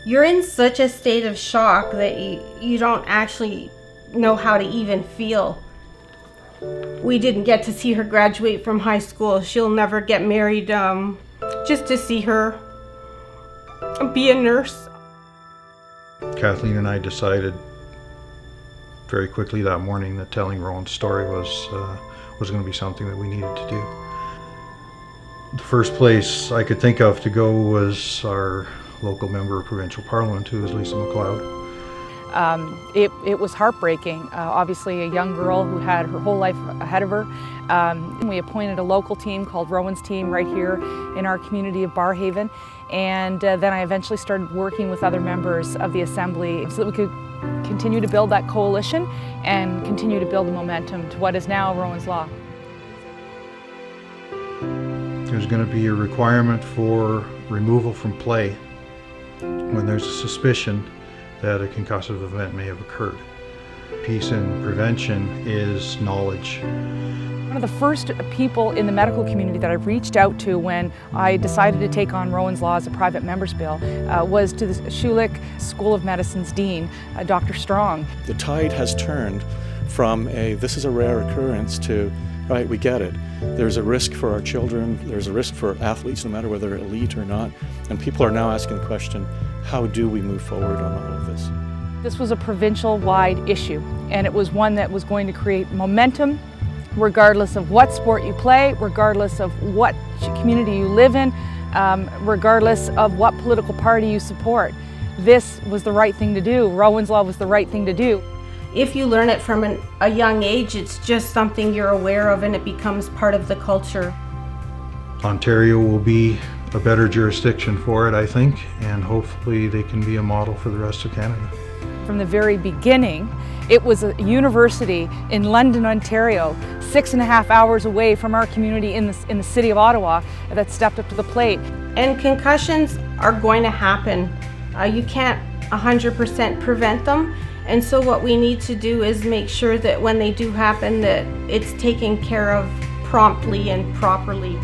You're in such a state of shock that you don't actually know how to even feel. We didn't get to see her graduate from high school. She'll never get married. Just to see her be a nurse. Kathleen and I decided very quickly that morning that telling Rowan's story was going to be something that we needed to do. The first place I could think of to go was our local member of provincial parliament, who is Lisa MacLeod. It was heartbreaking. Obviously a young girl who had her whole life ahead of her. We appointed a local team called Rowan's team right here in our community of Barrhaven, and then I eventually started working with other members of the Assembly so that we could continue to build that coalition and continue to build the momentum to what is now Rowan's Law. There's going to be a requirement for removal from play when there's a suspicion that a concussive event may have occurred. Peace and prevention is knowledge. One of the first people in the medical community that I reached out to when I decided to take on Rowan's Law as a private member's bill was to the Schulich School of Medicine's dean, Dr. Strong. The tide has turned from this is a rare occurrence to, right, we get it. There's a risk for our children, there's a risk for athletes, no matter whether they're elite or not, and people are now asking the question, how do we move forward on all of this? This was a provincial-wide issue, and it was one that was going to create momentum regardless of what sport you play, regardless of what community you live in, regardless of what political party you support. This was the right thing to do. Rowan's Law was the right thing to do. If you learn it from a young age, it's just something you're aware of and it becomes part of the culture. Ontario will be a better jurisdiction for it, I think, and hopefully they can be a model for the rest of Canada. From the very beginning, it was a university in London, Ontario, 6.5 hours away from our community in the city of Ottawa, that stepped up to the plate. And concussions are going to happen. You can't 100% prevent them. And so what we need to do is make sure that when they do happen, that it's taken care of promptly and properly.